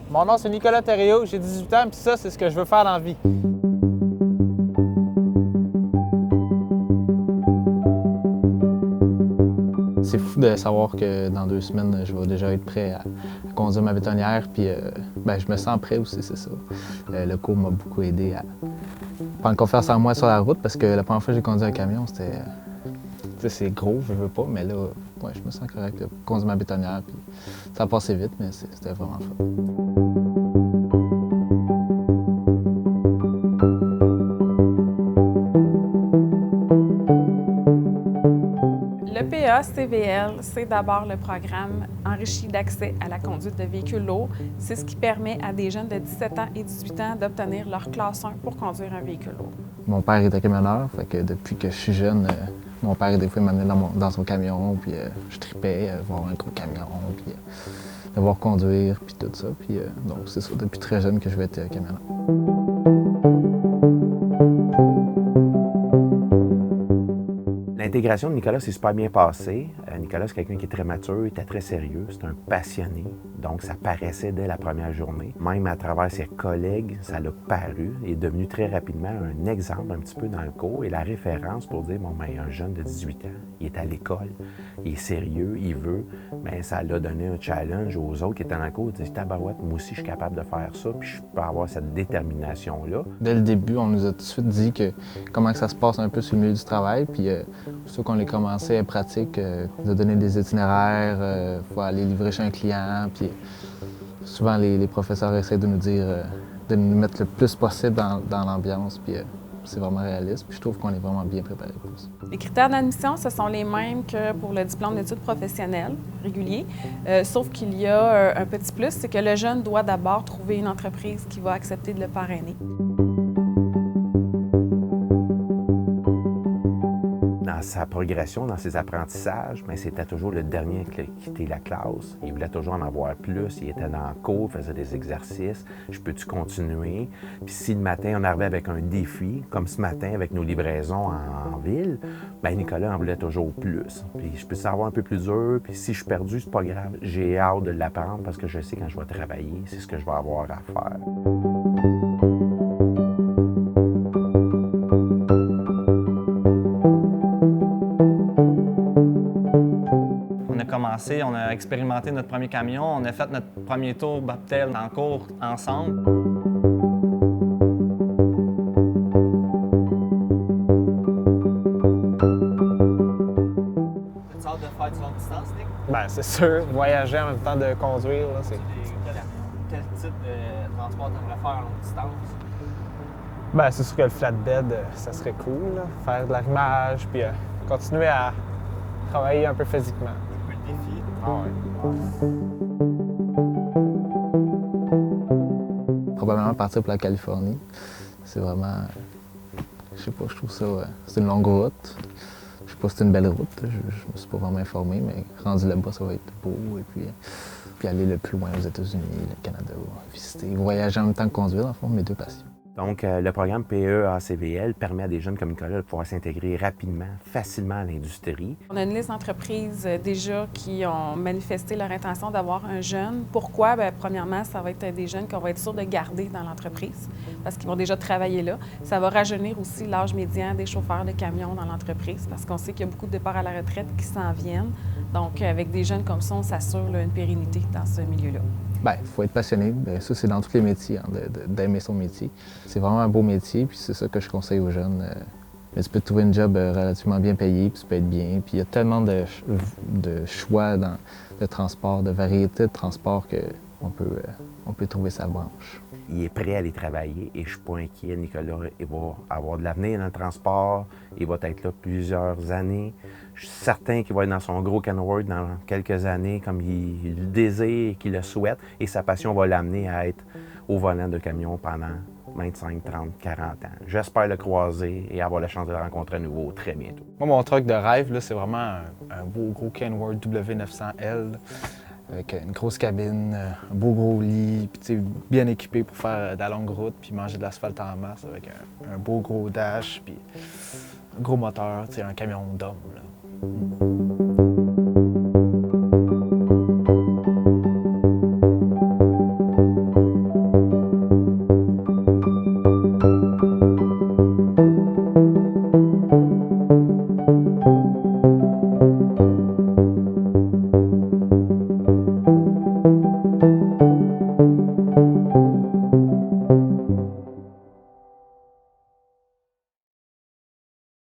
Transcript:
Mon nom, c'est Nicolas Thériault, j'ai 18 ans, puis ça, c'est ce que je veux faire dans la vie. C'est fou de savoir que dans 2 semaines, je vais déjà être prêt à conduire ma bétonnière, puis je me sens prêt aussi, c'est ça. Le cours m'a beaucoup aidé à prendre confiance en moi sur la route, parce que la première fois que j'ai conduit un camion, c'était... c'est gros, je veux pas, mais là, ouais, je me sens correct pour conduire ma bétonnière, puis ça a passé vite, mais c'était vraiment fun. Le PA-CVL, c'est d'abord le programme enrichi d'accès à la conduite de véhicules lourds. C'est ce qui permet à des jeunes de 17 ans et 18 ans d'obtenir leur classe 1 pour conduire un véhicule lourd. Mon père était camionneur, fait que depuis que je suis jeune, mon père, des fois, il m'amenait dans son camion, puis je tripais voir un gros camion, puis le voir conduire, puis tout ça. Puis donc, c'est ça, depuis très jeune que je vais être camionneur. L'intégration de Nicolas s'est super bien passée. Nicolas, c'est quelqu'un qui est très mature, il était très sérieux, c'est un passionné. Donc, ça paraissait dès la première journée. Même à travers ses collègues, ça l'a paru. Il est devenu très rapidement un exemple un petit peu dans le cours et la référence pour dire, bon, ben, un jeune de 18 ans, il est à l'école, il est sérieux, il veut. Bien, ça l'a donné un challenge aux autres qui étaient dans le cours. Ils disaient, tabarouette, moi aussi, je suis capable de faire ça, puis je peux avoir cette détermination-là. Dès le début, on nous a tout de suite dit comment que ça se passe un peu sur le milieu du travail, puis surtout qu'on les commençait à pratique, de donner des itinéraires, faut aller livrer chez un client, puis souvent les professeurs essaient de nous dire, de nous mettre le plus possible dans l'ambiance, puis c'est vraiment réaliste, puis je trouve qu'on est vraiment bien préparé pour ça. Les critères d'admission, ce sont les mêmes que pour le diplôme d'études professionnelles régulier, sauf qu'il y a un petit plus, c'est que le jeune doit d'abord trouver une entreprise qui va accepter de le parrainer. Dans sa progression, dans ses apprentissages, mais c'était toujours le dernier à quitter la classe. Il voulait toujours en avoir plus. Il était dans le cours, faisait des exercices. Je peux-tu continuer? Puis si le matin, on arrivait avec un défi, comme ce matin avec nos livraisons en ville, bien Nicolas en voulait toujours plus. Puis je peux savoir un peu plus dur, puis si je suis perdu, c'est pas grave. J'ai hâte de l'apprendre parce que je sais quand je vais travailler, c'est ce que je vais avoir à faire. On a expérimenté notre premier camion, on a fait notre premier tour baptême en cours ensemble. As-tu hâte de faire du longue distance, Nick? Bien, c'est sûr, voyager en même temps de conduire, là, c'est... Quel type de transport tu aimerais faire en longue distance? Ben, c'est sûr que le flatbed, ça serait cool, là. Faire de l'arrimage, puis continuer à travailler un peu physiquement. Un peu le défi. Ah ouais. Probablement partir pour la Californie. C'est vraiment... Je sais pas, je trouve ça... c'est une longue route. Je sais pas si c'est une belle route. Je me suis pas vraiment informé, mais rendu là-bas, ça va être beau. Et puis aller le plus loin aux États-Unis, le Canada, visiter, voyager en même temps que conduire, dans le fond, mes deux passions. Donc, le programme PE-ACVL permet à des jeunes comme Nicolas de pouvoir s'intégrer rapidement, facilement à l'industrie. On a une liste d'entreprises déjà qui ont manifesté leur intention d'avoir un jeune. Pourquoi? Bien, premièrement, ça va être des jeunes qu'on va être sûr de garder dans l'entreprise parce qu'ils vont déjà travailler là. Ça va rajeunir aussi l'âge médian des chauffeurs de camions dans l'entreprise parce qu'on sait qu'il y a beaucoup de départs à la retraite qui s'en viennent. Donc, avec des jeunes comme ça, on s'assure là, une pérennité dans ce milieu-là. Bien, il faut être passionné. Bien, ça, c'est dans tous les métiers, hein, d'aimer son métier. C'est vraiment un beau métier, puis c'est ça que je conseille aux jeunes. Mais tu peux trouver un job relativement bien payé, puis tu peux être bien. Puis il y a tellement de choix de transport, de variété de transport qu'on peut trouver sa branche. Il est prêt à aller travailler et je ne suis pas inquiet. Nicolas, il va avoir de l'avenir dans le transport. Il va être là plusieurs années. Je suis certain qu'il va être dans son gros Kenworth dans quelques années, comme il le désire et qu'il le souhaite. Et sa passion va l'amener à être au volant de camion pendant 25, 30, 40 ans. J'espère le croiser et avoir la chance de le rencontrer à nouveau très bientôt. Moi, mon truck de rêve, là, c'est vraiment un beau gros Kenworth W900L. Avec une grosse cabine, un beau gros lit, puis bien équipé pour faire de la longue route, puis manger de l'asphalte en masse avec un beau gros dash, puis un gros moteur, un camion d'homme.